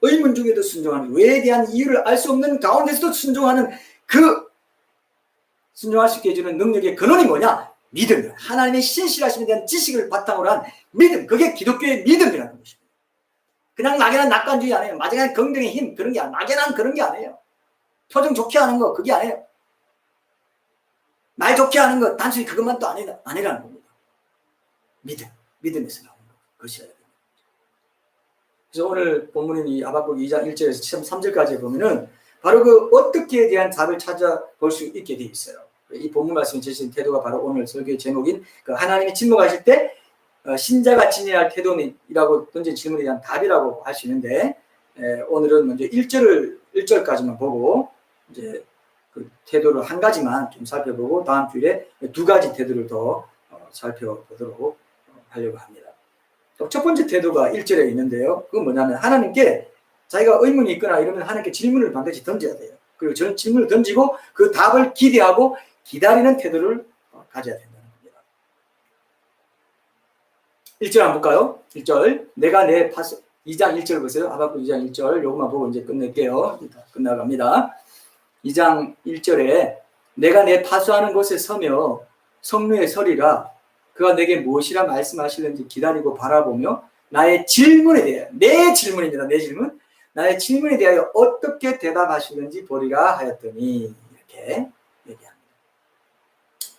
의문 중에도 순종하는, 왜에 대한 이유를 알 수 없는 가운데서도 순종하는, 그 순종할 수 있게 해주는 능력의 근원이 뭐냐? 믿음이야. 하나님의 신실하심에 대한 지식을 바탕으로 한 믿음, 그게 기독교의 믿음이라는 것입니다. 그냥 막연한 낙관주의 아니에요. 막연한 긍정의 힘, 그런 게 아니에요. 막연한 그런 게 아니에요. 표정 좋게 하는 거, 그게 아니에요. 말 좋게 하는 거, 단순히 그것만 또 아니라는 겁니다. 믿음에서 나오는 거, 그것이어야 됩니다. 그래서 오늘 본문인 이 하박국 2장 1절에서 3절까지 보면은 바로 그 어떻게에 대한 답을 찾아볼 수 있게 되어 있어요. 이 본문 말씀이 제시된 태도가 바로 오늘 설교의 제목인 그 하나님이 침묵하실 때 신자가 지내야 할 태도이라고 던진 질문에 대한 답이라고 할 수 있는데, 오늘은 먼저 1절까지만 보고 이제 그 태도를 한 가지만 좀 살펴보고 다음 주에 두 가지 태도를 더 살펴보도록 하려고 합니다. 첫 번째 태도가 1절에 있는데요. 그건 뭐냐면 하나님께 자기가 의문이 있거나 이러면 하나님께 질문을 반드시 던져야 돼요. 그리고 저는 질문을 던지고 그 답을 기대하고 기다리는 태도를 가져야 된다는 겁니다. 1절 한번 볼까요? 1절, 내가 내 2장 1절 보세요. 하박국 2장 1절 요것만 보고 이제 끝낼게요. 끝나갑니다. 2장 1절에 내가 내 파수하는 곳에 서며 성루에 서리라. 그가 내게 무엇이라 말씀하시는지 기다리고 바라보며 나의 질문에 대하여, 내 질문입니다. 내 질문. 나의 질문에 대하여 어떻게 대답하시는지 보리라 하였더니, 이렇게 얘기합니다.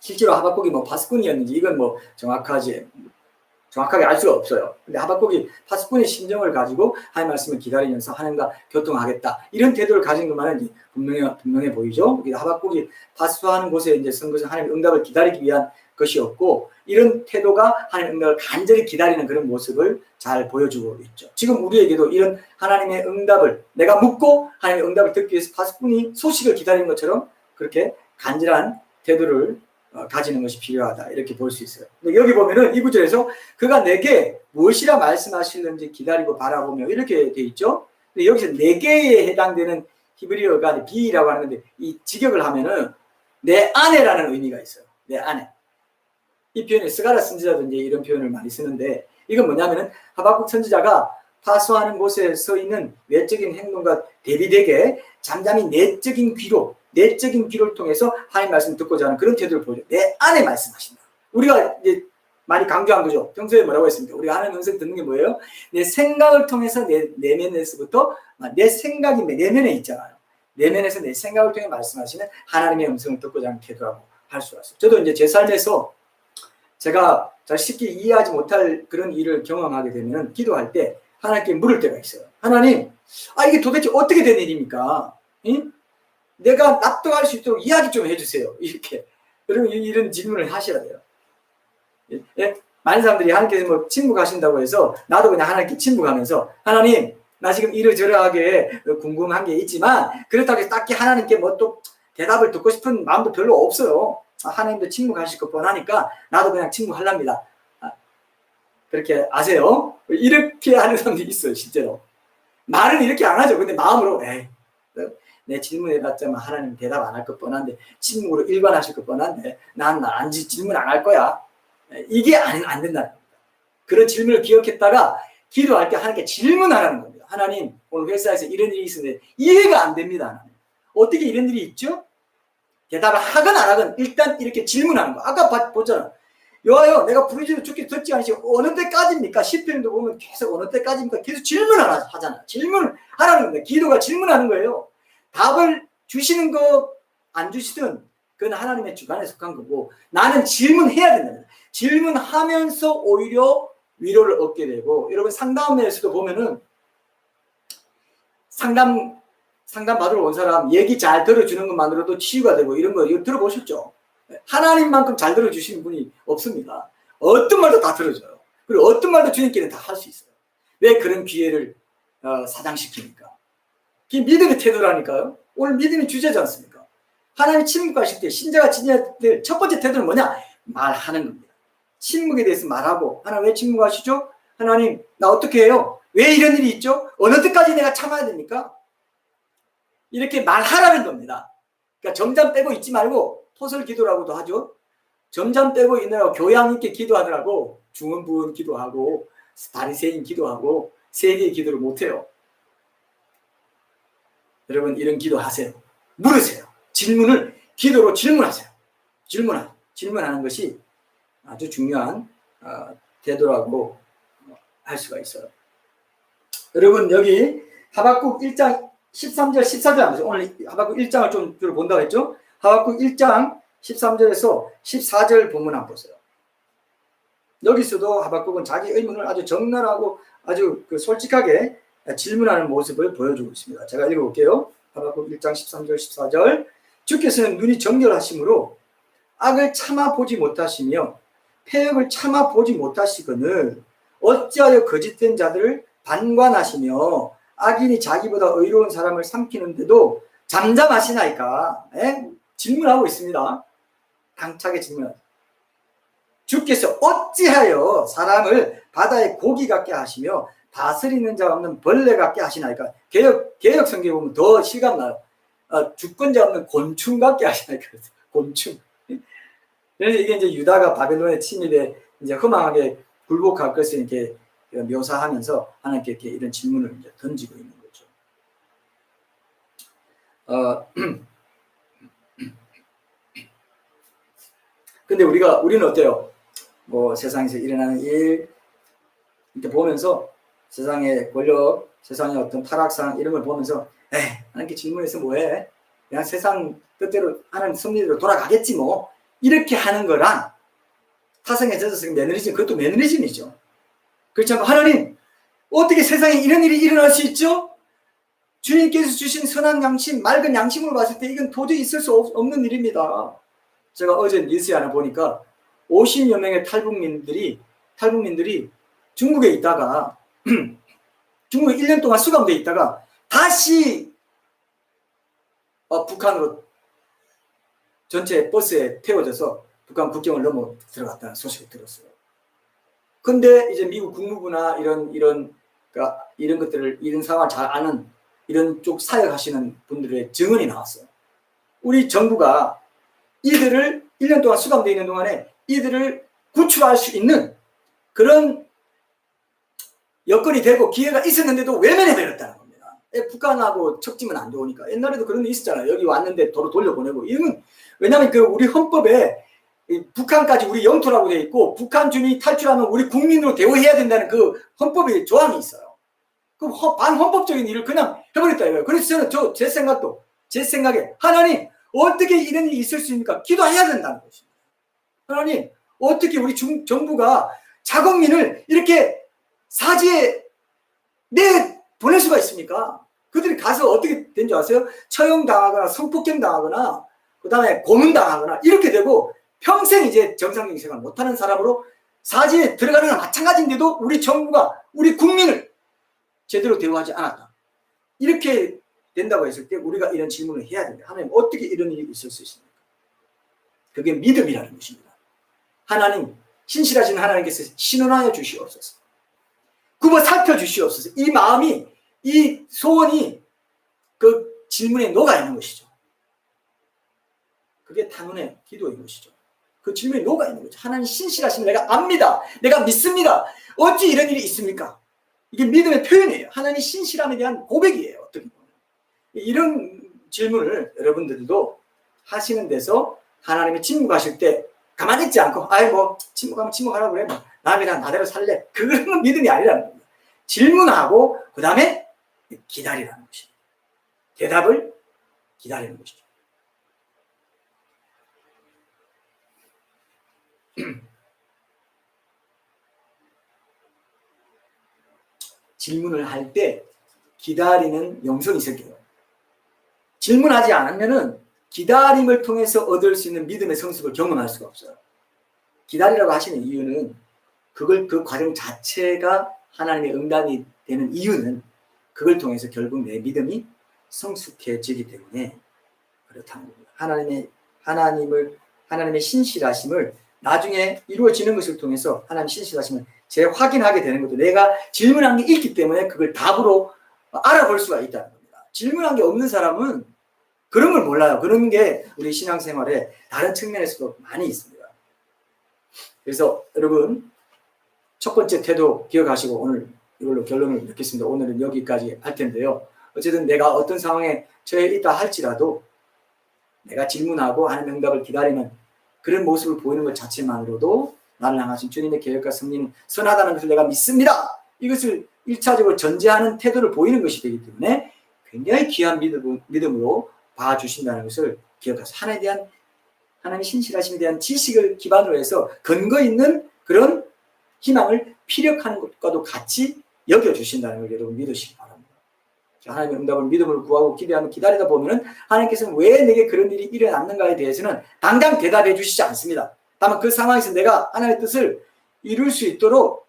실제로 하박국이 뭐 파수꾼이었는지 이건 뭐 정확하게 알 수가 없어요. 근데 하박국이 파수꾼의 심정을 가지고 하나님 말씀을 기다리면서 하나님과 교통하겠다, 이런 태도를 가진 것만은 분명해 보이죠. 하박국이 파수하는 곳에 이제 선 것은 하나님의 응답을 기다리기 위한 것이었고, 이런 태도가 하나님의 응답을 간절히 기다리는 그런 모습을 잘 보여주고 있죠. 지금 우리에게도 이런 하나님의 응답을, 내가 묻고 하나님의 응답을 듣기 위해서 파수꾼이 소식을 기다리는 것처럼 그렇게 간절한 태도를 가지는 것이 필요하다, 이렇게 볼 수 있어요. 근데 여기 보면은 이 구절에서 그가 내게 무엇이라 말씀하시는지 기다리고 바라보며 이렇게 돼 있죠. 근데 여기서 네 개에 해당되는 히브리어가 비라고 하는 건데, 이 직역을 하면은 내 안에라는 의미가 있어요. 내 안에. 이 표현에 스가랴 선지자도 이제 이런 표현을 많이 쓰는데, 이건 뭐냐면은 하박국 선지자가 파수하는 곳에 서 있는 외적인 행동과 대비되게 잠잠히 내적인 귀로를 통해서 하나님 말씀을 듣고자 하는 그런 태도를 보여줘요. 내 안에 말씀하신다. 우리가 이제 많이 강조한 거죠. 평소에 뭐라고 했습니까? 우리가 하나님 음성 듣는 게 뭐예요? 내 생각을 통해서 내 내면에서부터, 내 생각이 내면에 있잖아요. 내면에서 내 생각을 통해 말씀하시는 하나님의 음성을 듣고자 하는 태도라고 할 수가 있어요. 저도 이제 제 삶에서 제가 잘 쉽게 이해하지 못할 그런 일을 경험하게 되면 기도할 때 하나님께 물을 때가 있어요. 하나님, 이게 도대체 어떻게 된 일입니까? 응? 내가 납득할 수 있도록 이야기 좀 해주세요. 이렇게. 여러분, 이런 질문을 하셔야 돼요. 예? 많은 사람들이 하나님께서 뭐 침묵하신다고 해서 나도 그냥 하나님께 침묵하면서 하나님, 나 지금 이러저러하게 궁금한 게 있지만 그렇다고 해서 딱히 하나님께 뭐 또 대답을 듣고 싶은 마음도 별로 없어요. 하나님도 침묵하실 것 뻔하니까 나도 그냥 침묵하랍니다. 그렇게 아세요? 이렇게 하는 사람들이 있어요, 실제로. 말은 이렇게 안 하죠. 근데 마음으로 내 질문해봤자만 하나님 대답 안 할 것 뻔한데 침묵으로 일관하실 것 뻔한데 난 질문 안 할 거야. 이게 안 된다는 겁니다. 그런 질문을 기억했다가 기도할 때 하나님께 질문하라는 겁니다. 하나님, 오늘 회사에서 이런 일이 있었는데 이해가 안 됩니다. 하나님. 어떻게 이런 일이 있죠? 대답을 하건 안 하건 일단 이렇게 질문하는 거. 아까 보잖아. 여하여 내가 부르짖어 주께 듣지 않으시 어느 때까지입니까? 시편도 보면 계속 어느 때까지입니까? 계속 질문을 하잖아. 질문을 하라는 겁니다. 기도가 질문하는 거예요. 답을 주시는 거 안 주시든 그건 하나님의 주관에 속한 거고 나는 질문해야 된다. 질문하면서 오히려 위로를 얻게 되고 여러분 상담에서도 보면은 상담 받으러 온 사람 얘기 잘 들어주는 것만으로도 치유가 되고 이런 거 이거 들어보셨죠? 하나님만큼 잘 들어주시는 분이 없습니다. 어떤 말도 다 들어줘요. 그리고 어떤 말도 주님께는 다 할 수 있어요. 왜 그런 기회를 사장시킵니까? 그게 믿음의 태도라니까요. 오늘 믿음의 주제지 않습니까? 하나님 침묵하실 때 신자가 지녀야 될 첫 번째 태도는 뭐냐? 말하는 겁니다. 침묵에 대해서 말하고 하나님 왜 침묵하시죠? 하나님 나 어떻게 해요? 왜 이런 일이 있죠? 어느 때까지 내가 참아야 됩니까? 이렇게 말하라는 겁니다. 그러니까 점잠 빼고 있지 말고 토설 기도라고도 하죠. 점잠 빼고 있느라고 교양 있게 기도하느라고 중언부언 기도하고 바리새인 기도하고 세계의 기도를 못해요. 여러분 이런 기도하세요. 물으세요. 질문을 기도로 질문하세요. 질문하는 것이 아주 중요한 태도라고 할 수가 있어요. 여러분 여기 하박국 1장 13절 14절 하면서 오늘 하박국 1장을 좀 주로 본다고 했죠. 하박국 1장 13절에서 14절 본문 한번 보세요. 여기서도 하박국은 자기 의문을 아주 적나라하고 아주 솔직하게 질문하는 모습을 보여주고 있습니다. 제가 읽어볼게요. 하박국 1장 13절 14절 주께서는 눈이 정결하심으로 악을 참아보지 못하시며 폐역을 참아보지 못하시거늘 어찌하여 거짓된 자들을 반관하시며 악인이 자기보다 의로운 사람을 삼키는데도 잠잠하시나이까? 질문하고 있습니다. 당차게 질문하죠. 주께서 어찌하여 사람을 바다의 고기 같게 하시며 다스리는 자 없는 벌레 같게 하시나이까? 개혁 성경에 보면 더 실감나요. 주권자 없는 곤충 같게 하시나이까? 곤충. 그래서 이게 이제 유다가 바벨론의 침입에 이제 허망하게 굴복할 것을 이렇게 묘사하면서 하나님께 이렇게 이런 질문을 이제 던지고 있는 거죠. 근데 우리는 어때요? 뭐 세상에서 일어나는 일 이렇게 보면서 세상의 권력, 세상의 어떤 타락상 이런 걸 보면서 하나님께 질문해서 뭐해? 그냥 세상 뜻대로 하나님 섭리대로 돌아가겠지 뭐 이렇게 하는 거랑 타성에 젖어서 매너리즘 그것도 매너리즘이죠. 그렇지 않고 하나님 어떻게 세상에 이런 일이 일어날 수 있죠? 주님께서 주신 선한 양심, 맑은 양심으로 봤을 때 이건 도저히 있을 수 없는 일입니다. 제가 어제 뉴스에 하나 보니까 50여 명의 탈북민들이 중국에 있다가 중국에 1년 동안 수감돼 있다가 다시 북한으로 전체 버스에 태워져서 북한 국경을 넘어 들어갔다는 소식을 들었어요. 근데 이제 미국 국무부나 이런 것들을 이런 상황을 잘 아는 이런 쪽 사역하시는 분들의 증언이 나왔어요. 우리 정부가 이들을 1년 동안 수감되어 있는 동안에 이들을 구출할 수 있는 그런 여건이 되고 기회가 있었는데도 외면해버렸다는 겁니다. 북한하고 척지면 안 좋으니까. 옛날에도 그런 게 있었잖아요. 여기 왔는데 도로 돌려보내고. 이건 왜냐하면 우리 헌법에 북한까지 우리 영토라고 되어 있고 북한 주민이 탈출하면 우리 국민으로 대우해야 된다는 그 헌법의 조항이 있어요. 그 반헌법적인 일을 그냥 해버렸다 이거예요. 그래서 저는 제 생각에 하나님 어떻게 이런 일이 있을 수 있습니까? 기도해야 된다는 것입니다. 하나님 어떻게 우리 정부가 자국민을 이렇게 사지에 보낼 수가 있습니까? 그들이 가서 어떻게 된 줄 아세요? 처형당하거나 성폭행 당하거나 그 다음에 고문당하거나 이렇게 되고 평생 이제 정상적인 생활 못하는 사람으로 사지에 들어가는 건 마찬가지인데도 우리 정부가 우리 국민을 제대로 대우하지 않았다. 이렇게 된다고 했을 때 우리가 이런 질문을 해야 됩니다. 하나님, 어떻게 이런 일이 있을 수 있습니까? 그게 믿음이라는 것입니다. 하나님, 신실하신 하나님께서 신원하여 주시옵소서. 굽어 살펴주시옵소서. 이 마음이, 이 소원이 그 질문에 녹아있는 것이죠. 그게 탄원의 기도인 것이죠. 그 질문에 녹아있는 거죠. 하나님 신실하시면 내가 압니다. 내가 믿습니다. 어찌 이런 일이 있습니까? 이게 믿음의 표현이에요. 하나님 신실함에 대한 고백이에요. 어떻게 보면. 이런 질문을 여러분들도 하시는 데서 하나님이 침묵하실 때 가만히 있지 않고 아이 뭐 침묵하면 침묵하라고 그래. 뭐, 나 그냥 나대로 살래. 그건 믿음이 아니라는 겁니다. 질문하고 그 다음에 기다리라는 것입니다. 대답을 기다리는 것이죠. 질문을 할 때 기다리는 영성이 있을게요. 질문하지 않으면은 기다림을 통해서 얻을 수 있는 믿음의 성숙을 경험할 수가 없어요. 기다리라고 하시는 이유는 그 과정 자체가 하나님의 응답이 되는 이유는 그걸 통해서 결국 내 믿음이 성숙해지기 때문에 그렇다는 겁니다. 하나님의 신실하심을 나중에 이루어지는 것을 통해서 하나님의 신실하심을 재확인하게 되는 것도 내가 질문한 게 있기 때문에 그걸 답으로 알아볼 수가 있다는 겁니다. 질문한 게 없는 사람은 그런 걸 몰라요. 그런 게 우리 신앙생활에 다른 측면에서도 많이 있습니다. 그래서 여러분 첫 번째 태도 기억하시고 오늘 이걸로 결론을 맺겠습니다. 오늘은 여기까지 할 텐데요. 어쨌든 내가 어떤 상황에 처해 있다 할지라도 내가 질문하고 하나님의 응답을 기다리는 그런 모습을 보이는 것 자체만으로도 나를 향하신 주님의 계획과 섭리는 선하다는 것을 내가 믿습니다. 이것을 1차적으로 전제하는 태도를 보이는 것이 되기 때문에 굉장히 귀한 믿음으로 봐주신다는 것을 기억하세요. 하나님의 신실하심에 대한 지식을 기반으로 해서 근거 있는 그런 희망을 피력하는 것과도 같이 여겨주신다는 걸 여러분 믿으시기 바랍니다. 하나님의 응답을 믿음으로 구하고 기대하며 기다리다 보면 하나님께서는 왜 내게 그런 일이 일어났는가에 대해서는 당장 대답해 주시지 않습니다. 다만 그 상황에서 내가 하나님의 뜻을 이룰 수 있도록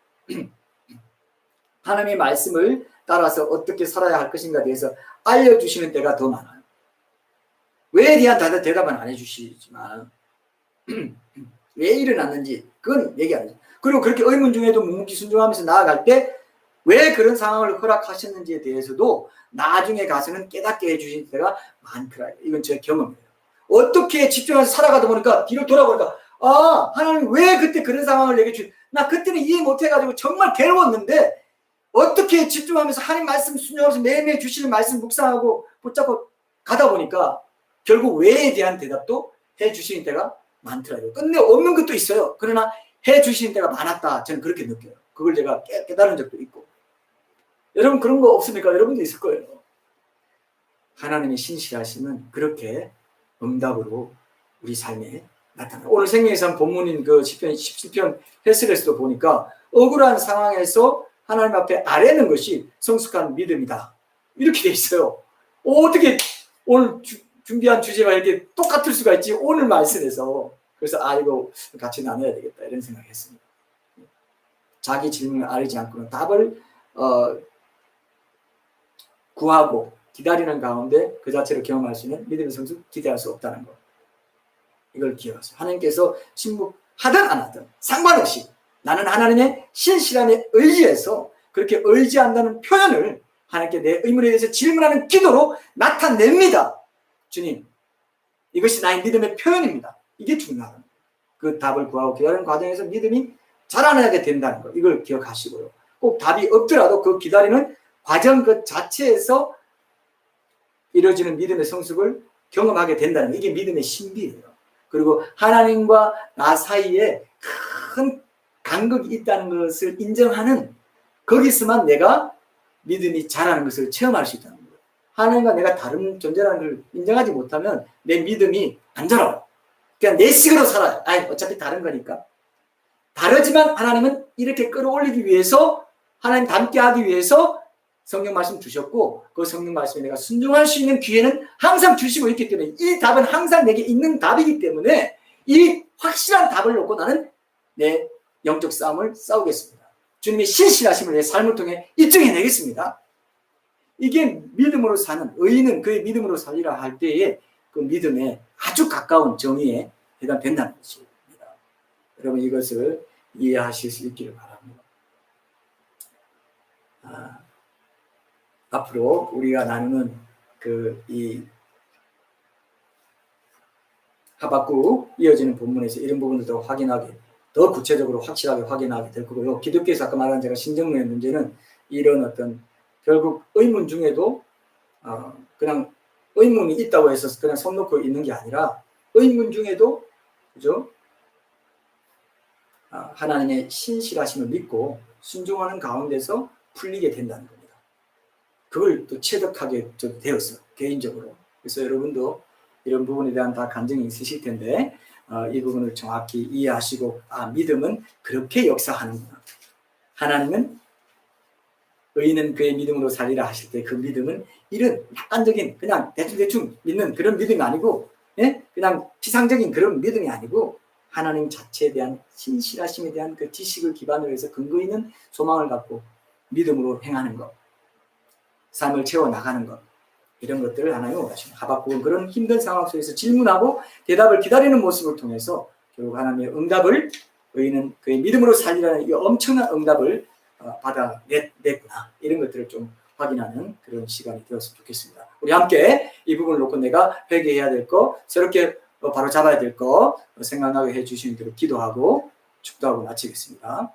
하나님의 말씀을 따라서 어떻게 살아야 할 것인가에 대해서 알려주시는 때가 더 많아요. 왜에 대한 대답은 안 해주시지만 왜 일어났는지 그건 얘기 안 해요. 그리고 그렇게 의문 중에도 묵묵히 순종하면서 나아갈 때 왜 그런 상황을 허락하셨는지에 대해서도 나중에 가서는 깨닫게 해주신 때가 많더라. 이건 제 경험이에요. 어떻게 집중해서 살아가다 보니까 뒤로 돌아보니까 하나님 왜 그때 그런 상황을 내게 나 그때는 이해 못해가지고 정말 괴로웠는데 어떻게 집중하면서 하나님 말씀 순종하면서 매일매일 주시는 말씀 묵상하고 붙잡고 가다 보니까 결국 왜에 대한 대답도 해주시는 때가 많더라고요. 끝내 없는 것도 있어요. 그러나 해주시는 때가 많았다. 저는 그렇게 느껴요. 그걸 제가 깨달은 적도 있고. 여러분 그런 거 없습니까? 여러분도 있을 거예요. 하나님의 신실하심은 그렇게 응답으로 우리 삶에 나타나요. 오늘 생명의 본문인 그 시편 17편 해석에서도 보니까 억울한 상황에서 하나님 앞에 아뢰는 것이 성숙한 믿음이다. 이렇게 돼 있어요. 어떻게 오늘 준비한 주제가 이렇게 똑같을 수가 있지? 오늘 말씀에서. 그래서 이거 같이 나눠야 되겠다 이런 생각을 했습니다. 자기 질문을 아뢰지 않고는 답을 구하고 기다리는 가운데 그 자체를 경험할 수 있는 믿음의 성숙 기대할 수 없다는 것. 이걸 기억하세요. 하나님께서 침묵하든 안 하든 상관없이 나는 하나님의 신실함에 의지해서 그렇게 의지한다는 표현을 하나님께 내 의문에 대해서 질문하는 기도로 나타냅니다. 주님, 이것이 나의 믿음의 표현입니다. 이게 중요합니다. 그 답을 구하고 기다리는 과정에서 믿음이 자라나게 된다는 것. 이걸 기억하시고요. 꼭 답이 없더라도 그 기다리는 과정 그 자체에서 이루어지는 믿음의 성숙을 경험하게 된다는 것. 이게 믿음의 신비예요. 그리고 하나님과 나 사이에 큰 간극이 있다는 것을 인정하는 거기서만 내가 믿음이 자라는 것을 체험할 수 있다는 거예요. 하나님과 내가 다른 존재라는 걸 인정하지 못하면 내 믿음이 안 자라요. 그냥 내 식으로 살아요. 어차피 다른 거니까. 다르지만 하나님은 이렇게 끌어올리기 위해서 하나님 닮게 하기 위해서 성경 말씀 주셨고 그 성경 말씀에 내가 순종할 수 있는 기회는 항상 주시고 있기 때문에 이 답은 항상 내게 있는 답이기 때문에 이 확실한 답을 놓고 나는 내 영적 싸움을 싸우겠습니다. 주님의 신실하심을 내 삶을 통해 입증해내겠습니다. 이게 믿음으로 사는 의인은 그의 믿음으로 살리라 할 때에 그 믿음에 아주 가까운 정의에 해당된다는 것입니다. 여러분 이것을 이해하실 수 있기를 바랍니다. 앞으로 우리가 나누는 이 하박국 이어지는 본문에서 이런 부분들도 확인하게 더 구체적으로 확실하게 확인하게 될 거고요. 기독교에서 아까 말한 제가 신정론의 문제는 이런 어떤 결국 의문 중에도 그냥 의문이 있다고 해서 그냥 손 놓고 있는 게 아니라 의문 중에도 그죠? 하나님의 신실하심을 믿고 순종하는 가운데서 풀리게 된다는 겁니다. 그걸 또 체득하게 되었어요. 개인적으로. 그래서 여러분도 이런 부분에 대한 다 간증이 있으실 텐데 이 부분을 정확히 이해하시고 믿음은 그렇게 역사하는구나. 하나님은 의인은 그의 믿음으로 살리라 하실 때 그 믿음은 이런 약간적인 그냥 대충 믿는 그런 믿음이 아니고 그냥 피상적인 그런 믿음이 아니고 하나님 자체에 대한 신실하심에 대한 그 지식을 기반으로 해서 근거 있는 소망을 갖고 믿음으로 행하는 것, 삶을 채워나가는 것, 이런 것들을 하나님 원하십니다. 하박국은 그런 힘든 상황 속에서 질문하고 대답을 기다리는 모습을 통해서 결국 하나님의 응답을 의인은 그의 믿음으로 살리라는 이 엄청난 응답을 받아냈구나. 이런 것들을 좀 확인하는 그런 시간이 되었으면 좋겠습니다. 우리 함께 이 부분을 놓고 내가 회개해야 될 거, 새롭게 바로 잡아야 될 거 생각나게 해주시는 대로 기도하고 축도하고 마치겠습니다.